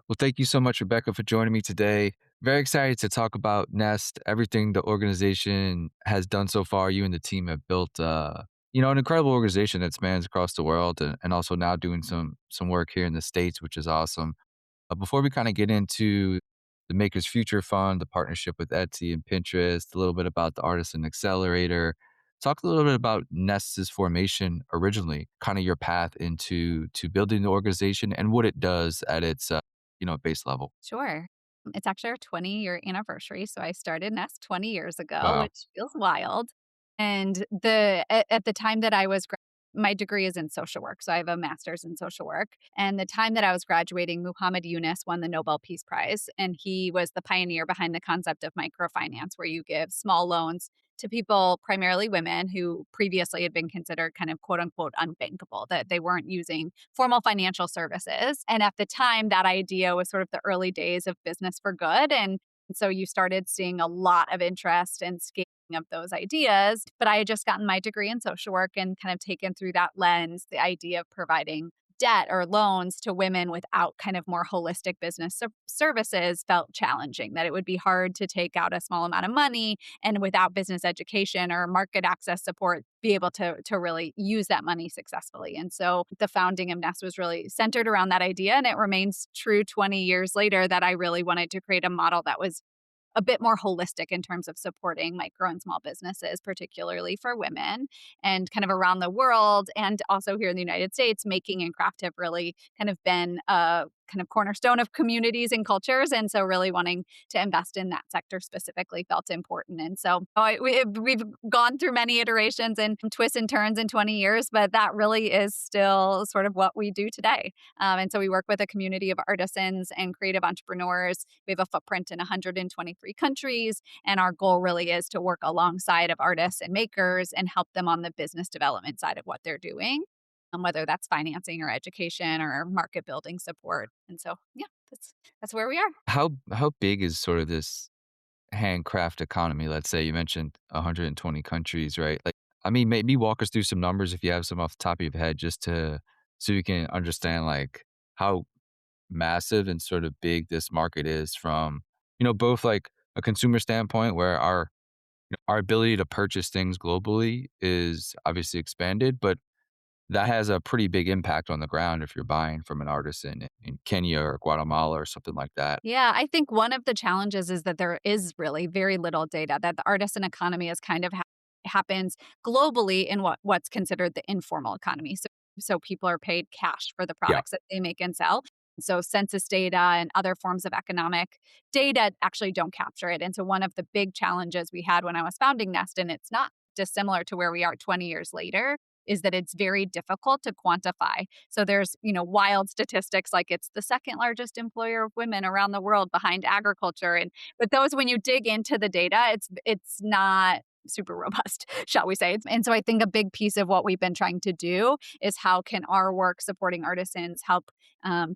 Well, thank you so much, Rebecca, for joining me today. Very excited to talk about Nest, everything the organization has done so far. You and the team have built, an incredible organization that spans across the world, and also now doing some work here in the States, which is awesome. Before we kind of get into the Makers Future Fund, the partnership with Etsy and Pinterest, a little bit about the Artisan Accelerator, talk a little bit about Nest's formation originally, kind of your path into building the organization and what it does at its base level. Sure. It's actually our 20-year anniversary, so I started Nest 20 years ago, Wow. which feels wild, and at the time that I was my degree is in social work, so I have a master's in social work, and the time that I was graduating, Muhammad Yunus won the Nobel Peace Prize, and he was the pioneer behind the concept of microfinance, where you give small loans to people, primarily women, who previously had been considered kind of quote unquote unbankable, that they weren't using formal financial services. And at the time, that idea was sort of the early days of business for good. And so you started seeing a lot of interest and scaling of those ideas. But I had just gotten my degree in social work and kind of taken through that lens the idea of providing debt or loans to women without kind of more holistic business services felt challenging, that it would be hard to take out a small amount of money and without business education or market access support be able to really use that money successfully. And so the founding of Nest was really centered around that idea, and it remains true 20 years later that I really wanted to create a model that was a bit more holistic in terms of supporting micro and small businesses, particularly for women, and kind of around the world. And also here in the United States, making and craft have really kind of been a kind of cornerstone of communities and cultures. And so, really wanting to invest in that sector specifically felt important. And so, we've gone through many iterations and twists and turns in 20 years, but that really is still sort of what we do today. And so, we work with a community of artisans and creative entrepreneurs. We have a footprint in 123 countries, and our goal really is to work alongside of artists and makers and help them on the business development side of what they're doing, whether that's financing or education or market building support. And so, yeah, that's where we are. How big is sort of this handcraft economy? Let's say you mentioned 120 countries, right? Like, I mean, maybe walk us through some numbers if you have some off the top of your head, just to so you can understand like how massive and sort of big this market is from, both like a consumer standpoint where our ability to purchase things globally is obviously expanded, but that has a pretty big impact on the ground if you're buying from an artisan in Kenya or Guatemala or something like that. Yeah, I think one of the challenges is that there is really very little data, that the artisan economy is kind of happens globally in what's considered the informal economy. So people are paid cash for the Yeah. products that they make and sell. So census data and other forms of economic data actually don't capture it. And so one of the big challenges we had when I was founding Nest, and it's not dissimilar to where we are 20 years later, is that it's very difficult to quantify. So there's, wild statistics like it's the second largest employer of women around the world behind agriculture. And but those, when you dig into the data, it's not super robust, shall we say. And so I think a big piece of what we've been trying to do is how can our work supporting artisans help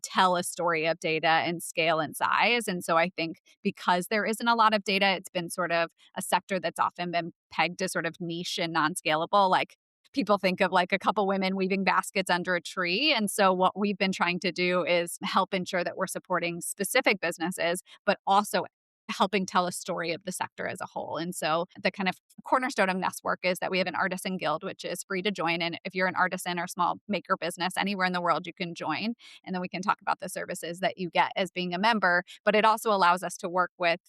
tell a story of data and scale and size. And so I think because there isn't a lot of data, it's been sort of a sector that's often been pegged as sort of niche and non-scalable. Like, people think of like a couple women weaving baskets under a tree. And so what we've been trying to do is help ensure that we're supporting specific businesses, but also helping tell a story of the sector as a whole. And so the kind of cornerstone of Nest work is that we have an Artisan Guild, which is free to join. And if you're an artisan or small maker business anywhere in the world, you can join. And then we can talk about the services that you get as being a member. But it also allows us to work with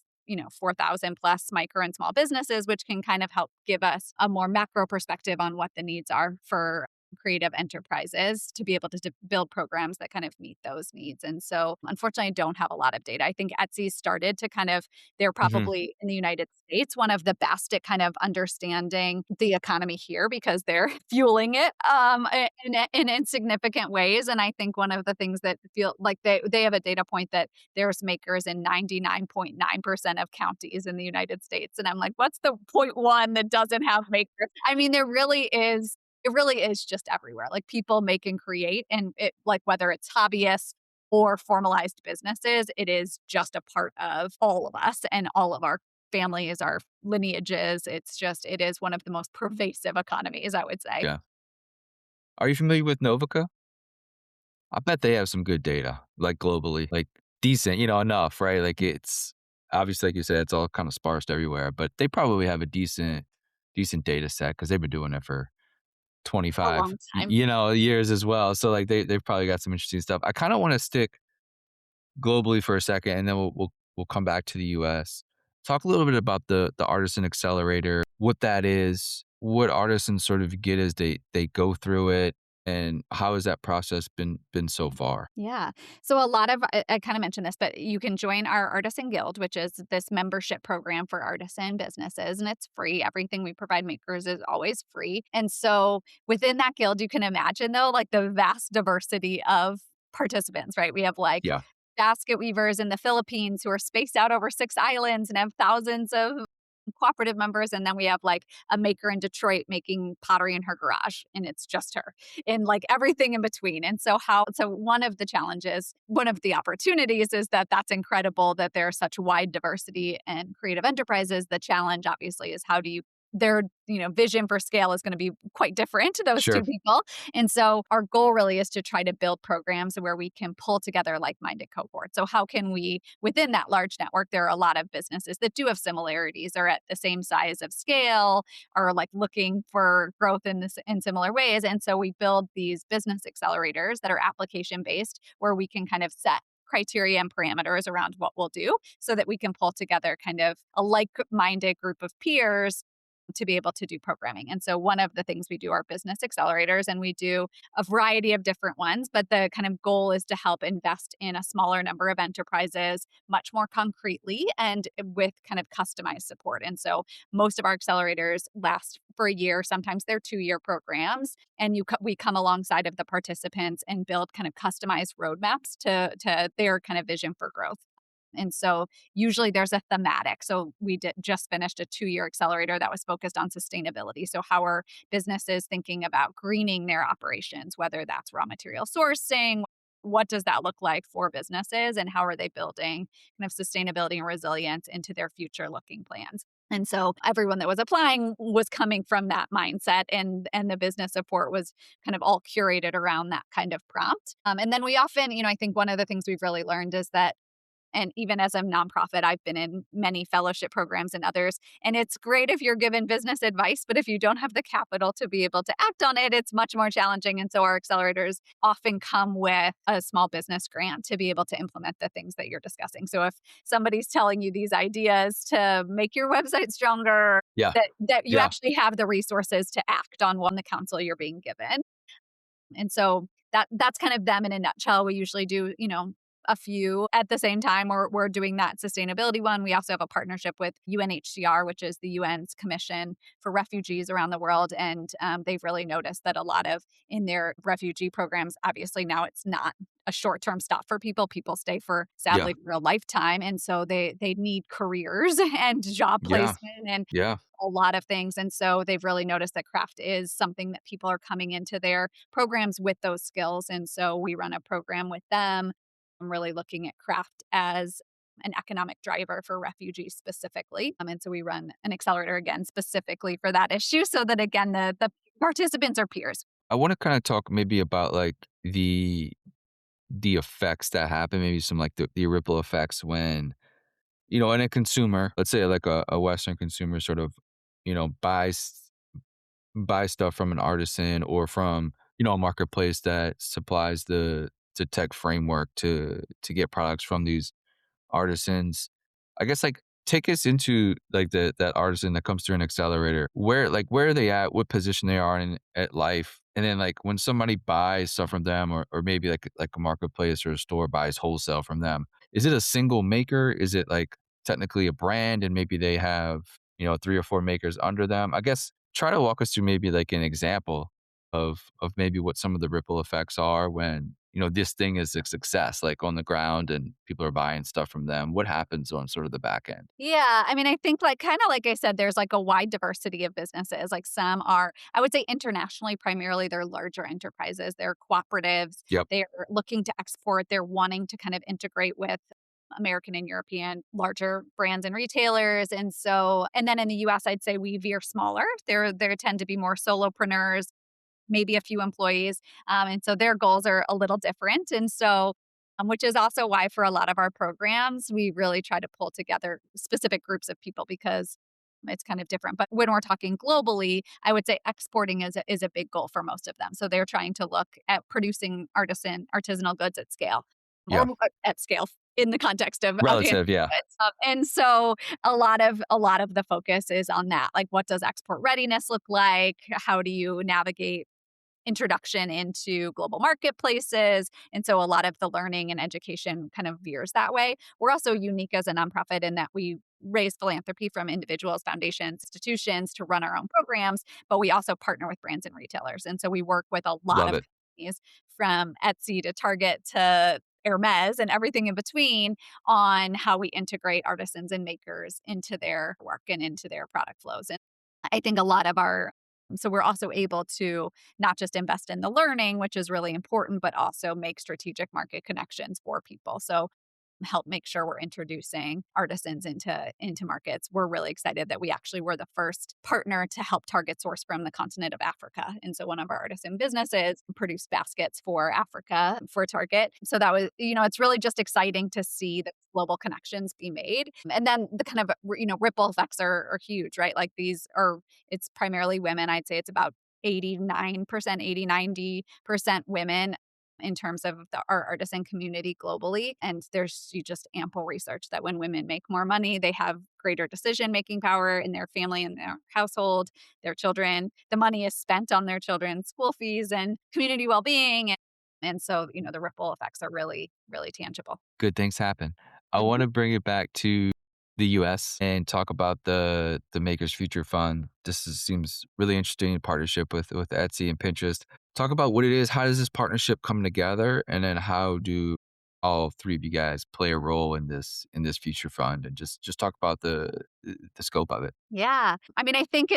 4,000 plus micro and small businesses, which can kind of help give us a more macro perspective on what the needs are for creative enterprises to be able to build programs that kind of meet those needs. And so, unfortunately, I don't have a lot of data. I think Etsy started to kind of, they're Hmm. probably in the United States one of the best at kind of understanding the economy here because they're fueling it in insignificant ways. And I think one of the things that feel like they have a data point that there's makers in 99.9% of counties in the United States. And I'm like, what's the point one that doesn't have makers? I mean, it really is just everywhere. Like, people make and create, and it, like, whether it's hobbyists or formalized businesses, it is just a part of all of us and all of our families, our lineages. It is one of the most pervasive economies, I would say. Yeah. Are you familiar with Novica? I bet they have some good data, like globally. Like, decent, enough, right? Like it's obviously, like you said, it's all kind of sparse everywhere, but they probably have a decent data set because they've been doing it for A 25, long time. years as well. So like they've probably got some interesting stuff. I kind of want to stick globally for a second, and then we'll come back to the US. Talk a little bit about the Artisan Accelerator, what that is, what artisans sort of get as they go through it, and how has that process been so far? Yeah. So a lot of I kind of mentioned this, but you can join our Artisan Guild, which is this membership program for artisan businesses, and it's free. Everything we provide makers is always free. And so within that guild, you can imagine though, like the vast diversity of participants, right? We have like Yeah, basket weavers in the Philippines who are spaced out over 6 islands and have thousands of cooperative members. And then we have like a maker in Detroit making pottery in her garage, and it's just her, and like everything in between. And so one of the challenges, one of the opportunities is that that's incredible that there's such wide diversity and creative enterprises. The challenge obviously is how do you their vision for scale is going to be quite different to those sure. two people. And so our goal really is to try to build programs where we can pull together like-minded cohorts. So how can we, within that large network, there are a lot of businesses that do have similarities, are at the same size of scale, are like looking for growth in similar ways. And so we build these business accelerators that are application based, where we can kind of set criteria and parameters around what we'll do so that we can pull together kind of a like-minded group of peers to be able to do programming. And so one of the things we do are business accelerators, and we do a variety of different ones, but the kind of goal is to help invest in a smaller number of enterprises much more concretely and with kind of customized support. And so most of our accelerators last for a year, sometimes they're 2-year programs, and we come alongside of the participants and build kind of customized roadmaps to their kind of vision for growth. And so usually there's a thematic. So we just finished a 2-year accelerator that was focused on sustainability. So how are businesses thinking about greening their operations, whether that's raw material sourcing? What does that look like for businesses, and how are they building kind of sustainability and resilience into their future looking plans? And so everyone that was applying was coming from that mindset, and the business support was kind of all curated around that kind of prompt. And then we often, I think one of the things we've really learned is that, and even as a nonprofit, I've been in many fellowship programs and others. And it's great if you're given business advice, but if you don't have the capital to be able to act on it, it's much more challenging. And so our accelerators often come with a small business grant to be able to implement the things that you're discussing. So if somebody's telling you these ideas to make your website stronger, Yeah, that you yeah. actually have the resources to act on the counsel you're being given. And so that's kind of them in a nutshell. We usually do, a few at the same time. We're doing that sustainability one. We also have a partnership with UNHCR, which is the UN's Commission for Refugees around the world. And they've really noticed that a lot of in their refugee programs, obviously now it's not a short-term stop for people. People stay for Yeah, sadly for a lifetime. And so they need careers and job yeah, placement and yeah, a lot of things. And so they've really noticed that craft is something that people are coming into their programs with those skills. And so we run a program with them. I'm really looking at craft as an economic driver for refugees specifically. And so we run an accelerator again specifically for that issue so that again the participants are peers. I wanna kinda talk maybe about, like, the effects that happen, maybe some, like, the ripple effects when, and a consumer, let's say, like, a Western consumer sort of, buy stuff from an artisan or from, a marketplace that supplies the tech framework to get products from these artisans. I guess, like, take us into, like, that artisan that comes through an accelerator. Where are they at? What position they are in at life? And then, like, when somebody buys stuff from them or maybe, like a marketplace or a store buys wholesale from them, is it a single maker? Is it, like, technically a brand and maybe they have, 3 or 4 makers under them? I guess try to walk us through maybe, like, an example of maybe what some of the ripple effects are when, this thing is a success, like, on the ground and people are buying stuff from them. What happens on sort of the back end? Yeah, I mean, I think like kind of like I said, there's like a wide diversity of businesses. Like some are, I would say internationally, primarily they're larger enterprises, they're cooperatives, Yep. they're looking to export, they're wanting to kind of integrate with American and European larger brands and retailers. And so, and then in the US, I'd say we veer smaller. There tend to be more solopreneurs, maybe a few employees. And so their goals are a little different. And so which is also why for a lot of our programs, we really try to pull together specific groups of people because it's kind of different. But when we're talking globally, I would say exporting is a big goal for most of them. So they're trying to look at producing artisanal goods at scale or Yeah. at scale in the context of handmade Relative, yeah. goods. And so a lot of the focus is on that. Like, what does export readiness look like? How do you navigate introduction into global marketplaces. And so a lot of the learning and education kind of veers that way. We're also unique as a nonprofit in that we raise philanthropy from individuals, foundations, institutions to run our own programs, but we also partner with brands and retailers. And so we work with a lot Love of it. companies from Etsy to Target to Hermes and everything in between on how we integrate artisans and makers into their work and into their product flows. And I think a lot of our so we're also able to not just invest in the learning, which is really important, but also make strategic market connections for people. So help make sure we're introducing artisans into markets. We're really excited that we actually were the first partner to help Target source from the continent of Africa. And so one of our artisan businesses produced baskets for Africa for Target. So that was, it's really just exciting to see the global connections be made. And then the kind of, ripple effects are huge, right? Like it's primarily women. I'd say it's about 89%, 90% women in terms of our artisan community globally. And there's just ample research that when women make more money, they have greater decision making power in their family and their household, their children. The money is spent on their children's school fees and community well being. And so, the ripple effects are really, really tangible. Good things happen. I Mhm. wanna bring it back to the US and talk about the Makers Future Fund. Seems really interesting in partnership with Etsy and Pinterest. Talk about what it is, how does this partnership come together, and then how do all 3 of you guys play a role in this future fund? And just talk about the scope of it. Yeah. I mean, I think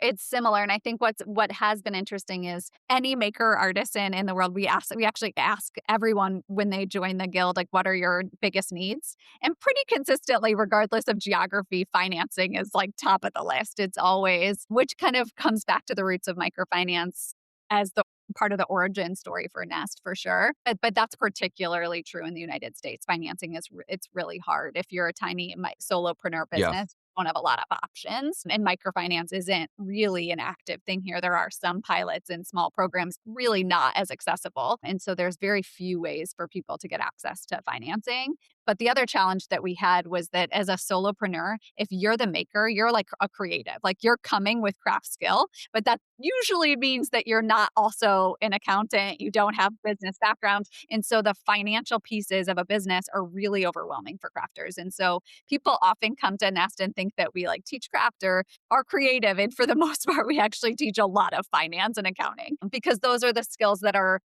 it's similar, and I think what has been interesting is any maker or artisan in the world, we actually ask everyone when they join the guild, like, "What are your biggest needs?" And pretty consistently, regardless of geography, financing is, like, top of the list. It's always which kind of comes back to the roots of microfinance as the part of the origin story for Nest, for sure. But that's particularly true in the United States. Financing it's really hard. If you're a tiny solopreneur Yeah. business, don't have a lot of options. And microfinance isn't really an active thing here. There are some pilots and small programs, really not as accessible. And so there's very few ways for people to get access to financing. But the other challenge that we had was that as a solopreneur, if you're the maker, you're like a creative, like you're coming with craft skill, but that usually means that you're not also an accountant, you don't have business background. And so the financial pieces of a business are really overwhelming for crafters. And so people often come to Nest and think that we like teach craft or are creative. And for the most part, we actually teach a lot of finance and accounting because those are the skills that are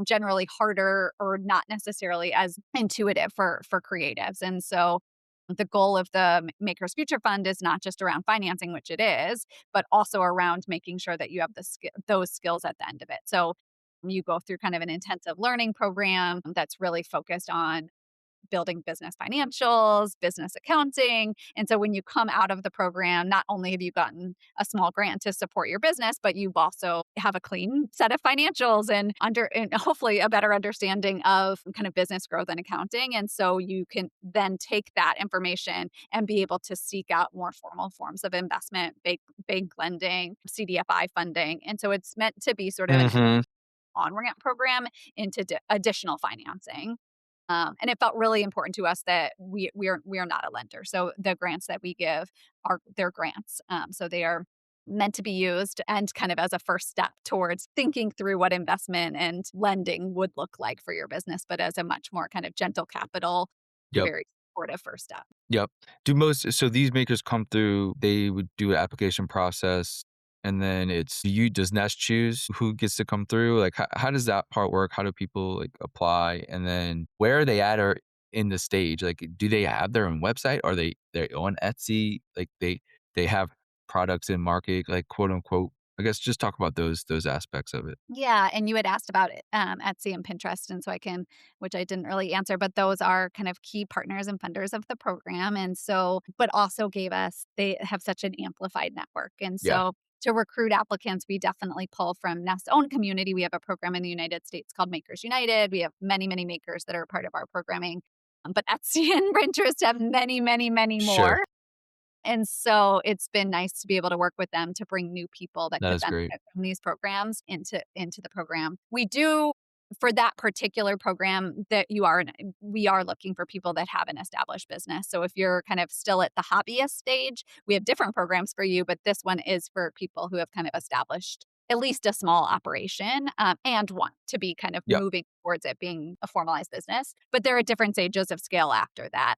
generally harder or not necessarily as intuitive for creatives. And so the goal of the Makers Future Fund is not just around financing, which it is, but also around making sure that you have those skills at the end of it. So you go through kind of an intensive learning program that's really focused on building business financials, business accounting. And so when you come out of the program, not only have you gotten a small grant to support your business, but you also have a clean set of financials and hopefully a better understanding of kind of business growth and accounting. And so you can then take that information and be able to seek out more formal forms of investment, bank lending, CDFI funding. And so it's meant to be sort of an Mhm. on-ramp program into additional financing. And it felt really important to us that we are not a lender. So the grants that we give are they're grants. So they are meant to be used and kind of as a first step towards thinking through what investment and lending would look like for your business, but as a much more kind of gentle capital, Yep. very supportive first step. Yep. So these makers come through, they would do an application process, and then does Nest choose who gets to come through? Like, how does that part work? How do people, like, apply? And then where are they at or in the stage? Like, do they have their own website? Are they on Etsy? Like, they have products in market, like, quote, unquote? I guess just talk about those aspects of it. Yeah, and you had asked about it, Etsy and Pinterest, and so which I didn't really answer, but those are kind of key partners and funders of the program, and so, but also they have such an amplified network, and Yeah. so To recruit applicants, we definitely pull from Nest's own community. We have a program in the United States called Makers United. We have many, many makers that are part of our programming. But Etsy and Pinterest have many, many, many Sure. more. And so it's been nice to be able to work with them to bring new people that That could is great. benefit from these programs into the program. We do for that particular program that we are looking for people that have an established business. So if you're kind of still at the hobbyist stage, we have different programs for you, but this one is for people who have kind of established at least a small operation, and want to be kind of Yep. moving towards it being a formalized business. But there are different stages of scale after that.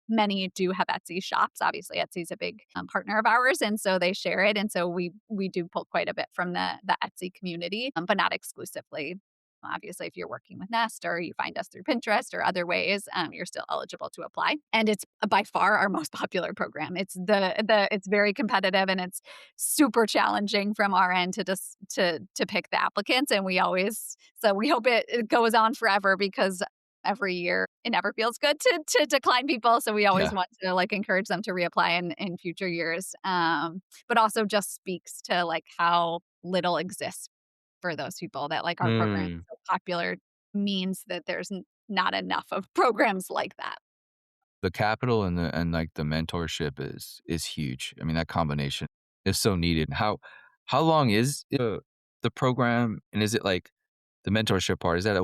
Many do have Etsy shops. Obviously, Etsy's a big partner of ours, and so they share it. And so we do pull quite a bit from the Etsy community, but not exclusively. Obviously, if you're working with Nest or you find us through Pinterest or other ways, you're still eligible to apply. And it's by far our most popular program. It's very competitive and it's super challenging from our end to just to pick the applicants. And we hope it goes on forever because every year it never feels good to decline people. So we always Yeah. want to like encourage them to reapply in future years. But also just speaks to like how little exists for those people that like our program is Mm. so popular means that there's not enough of programs like that. The capital and, like, the mentorship is huge. I mean, that combination is so needed. How long is the program, and is it, like the mentorship part, is that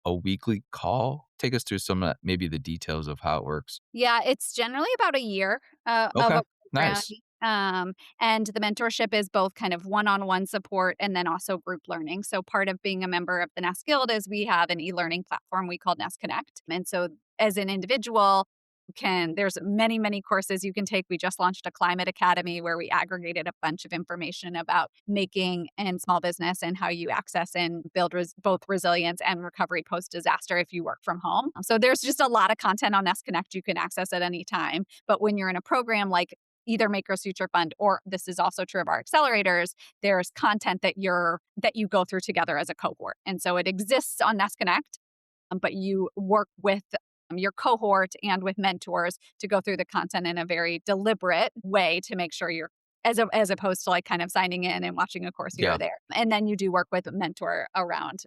a weekly call? Take us through some, maybe the details of how it works. Yeah, it's generally about a year, of Okay, a program, nice. um, and the mentorship is both kind of one-on-one support and then also group learning. So part of being a member of the Nest Guild is we have an e-learning platform we call Nest Connect, and so as an individual, there's many, many courses you can take. We just launched a climate academy where we aggregated a bunch of information about making and small business and how you access and build both resilience and recovery post disaster if you work from home. So there's just a lot of content on Nest Connect you can access at any time. But when you're in a program like either Makers Future Fund or this is also true of our accelerators, there's content that you go through together as a cohort. And so it exists on Nest Connect, but you work with your cohort and with mentors to go through the content in a very deliberate way to make sure you're as opposed to like kind of signing in and watching a course here or Yeah. there. And then you do work with a mentor around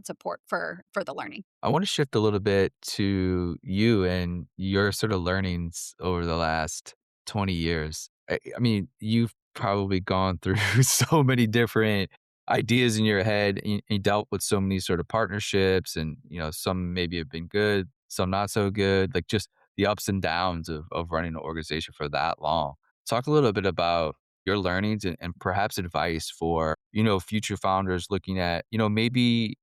support for the learning. I wanna shift a little bit to you and your sort of learnings over the last 20 years. I mean, you've probably gone through so many different ideas in your head, and you dealt with so many sort of partnerships and, some maybe have been good, some not so good, like, just the ups and downs of running an organization for that long. Talk a little bit about your learnings and perhaps advice for, future founders looking at, maybe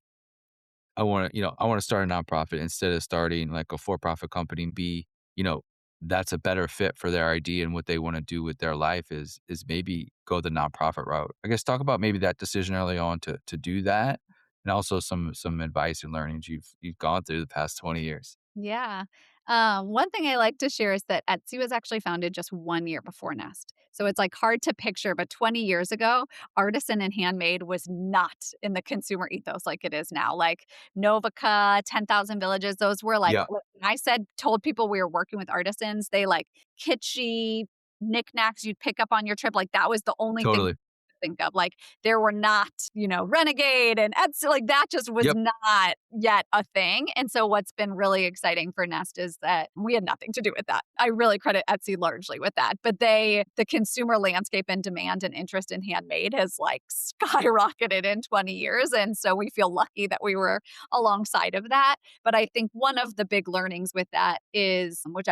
I wanna start a nonprofit instead of starting like a for-profit company and you know, that's a better fit for their idea and what they wanna do with their life is maybe go the nonprofit route. I guess talk about maybe that decision early on to do that, and also some advice and learnings you've gone through the past 20 years. Yeah. One thing I like to share is that Etsy was actually founded just 1 year before Nest. So it's like hard to picture, but 20 years ago, artisan and handmade was not in the consumer ethos like it is now. Like Novica, 10,000 Villages, those were like, Yeah, when I told people we were working with artisans, they like kitschy knickknacks you'd pick up on your trip. Like that was the only thing totally. think of. Like there were not, Renegade and Etsy, like that just was Yep. not yet a thing. And so what's been really exciting for Nest is that we had nothing to do with that. I really credit Etsy largely with that. But the consumer landscape and demand and interest in handmade has like skyrocketed in 20 years. And so we feel lucky that we were alongside of that. But I think one of the big learnings with that is, which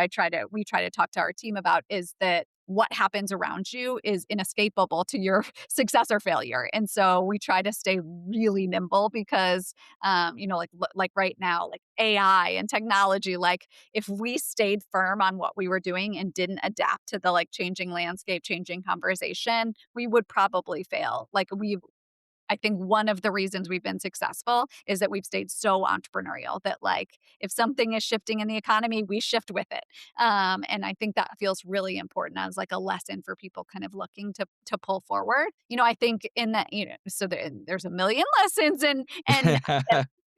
we try to talk to our team about, is that what happens around you is inescapable to your success or failure. And so we try to stay really nimble because, like right now, like AI and technology, like if we stayed firm on what we were doing and didn't adapt to the like changing landscape, changing conversation, we would probably fail. I think one of the reasons we've been successful is that we've stayed so entrepreneurial that like if something is shifting in the economy, we shift with it. And I think that feels really important as like a lesson for people kind of looking to pull forward. I think in that, so there's a million lessons and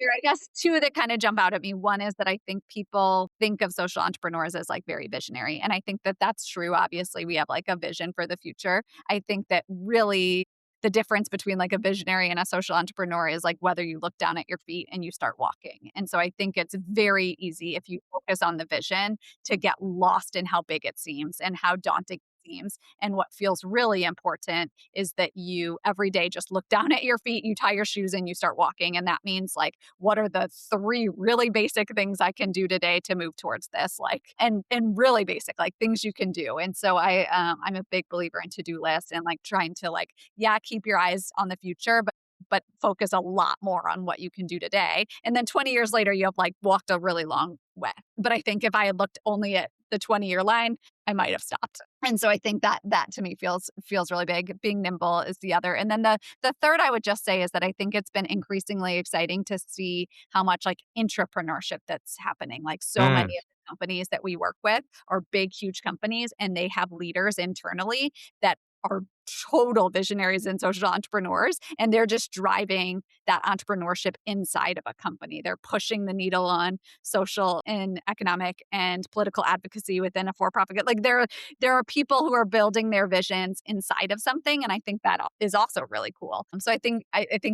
Here, I guess 2 that kinda jump out at me. One is that I think people think of social entrepreneurs as, like, very visionary, and I think that that's true. Obviously, we have, like, a vision for the future. I think that really the difference between, like, a visionary and a social entrepreneur is, like, whether you look down at your feet and you start walking, and so I think it's very easy if you focus on the vision to get lost in how big it seems and how daunting it seems, and what feels really important is that you every day just look down at your feet, you tie your shoes, and you start walking, and that means, like, what are the 3 really basic things I can do today to move towards this? Like, and really basic, like, things you can do, and so I'm a big believer in to-do lists and, like, trying to, like, yeah, keep your eyes on the future, but focus a lot more on what you can do today, and then 20 years later, you have, like, walked a really long way. But I think if I had looked only at the 20-year line, I might have stopped. And so I think that that to me feels really big. Being nimble is the other. And then the third I would just say is that I think it's been increasingly exciting to see how much like intrapreneurship that's happening. Like so Mm. many of the companies that we work with are big, huge companies, and they have leaders internally that are total visionaries and social entrepreneurs, and they're just driving that entrepreneurship inside of a company. They're pushing the needle on social and economic and political advocacy within a for-profit. Like there are people who are building their visions inside of something, and I think that is also really cool. So I think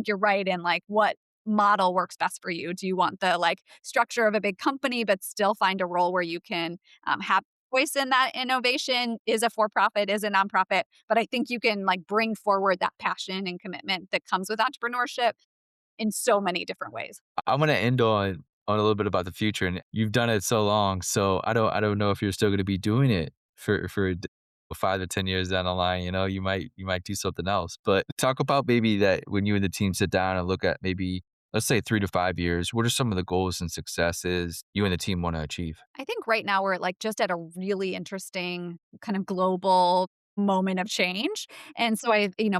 you're right in like what model works best for you. Do you want the like structure of a big company, but still find a role where you can have voice in that innovation? Is a for-profit, is a nonprofit, but I think you can like bring forward that passion and commitment that comes with entrepreneurship in so many different ways. I'm gonna end on a little bit about the future, and you've done it so long, so I don't know if you're still gonna be doing it for 5 to 10 years down the line. You know, you might do something else. But talk about maybe that when you and the team sit down and look at maybe let's say 3 to 5 years. What are some of the goals and successes you and the team want to achieve? I think right now we're like just at a really interesting kind of global moment of change. And so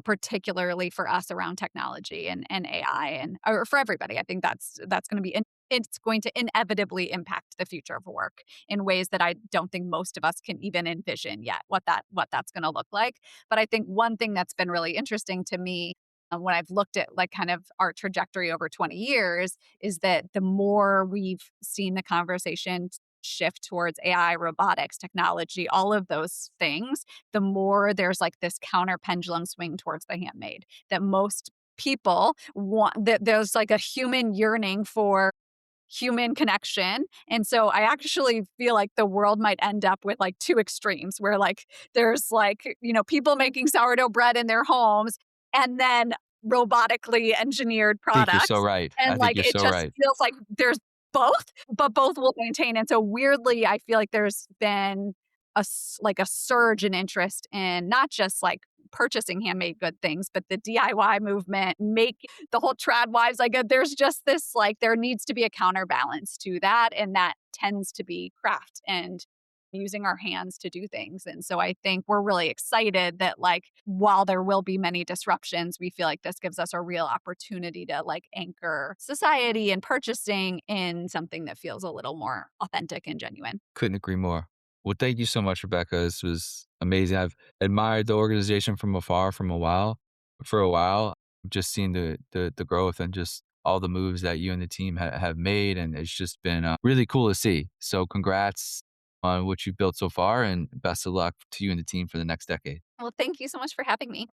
particularly for us around technology and AI and or for everybody, I think that's going to be it's going to inevitably impact the future of work in ways that I don't think most of us can even envision yet what that's going to look like. But I think one thing that's been really interesting to me when I've looked at like kind of our trajectory over 20 years is that the more we've seen the conversation shift towards AI, robotics, technology, all of those things, the more there's like this counter pendulum swing towards the handmade that most people want, that there's like a human yearning for human connection. And so I actually feel like the world might end up with like two extremes where like there's like, people making sourdough bread in their homes and then robotically engineered I think you're so products. right. And I think like you're it so just right. feels like there's both, but both will maintain. And so weirdly, I feel like there's been like a surge in interest in not just like purchasing handmade good things, but the DIY movement, make the whole trad wives, like there's just this like there needs to be a counterbalance to that, and that tends to be craft and using our hands to do things. And so I think we're really excited that like while there will be many disruptions, we feel like this gives us a real opportunity to like anchor society and purchasing in something that feels a little more authentic and genuine. Couldn't agree more. Well, thank you so much, Rebecca. This was amazing. I've admired the organization from afar for a while. Just seeing the growth and just all the moves that you and the team have made, and it's just been really cool to see. So, congrats on what you've built so far, and best of luck to you and the team for the next decade. Well, thank you so much for having me.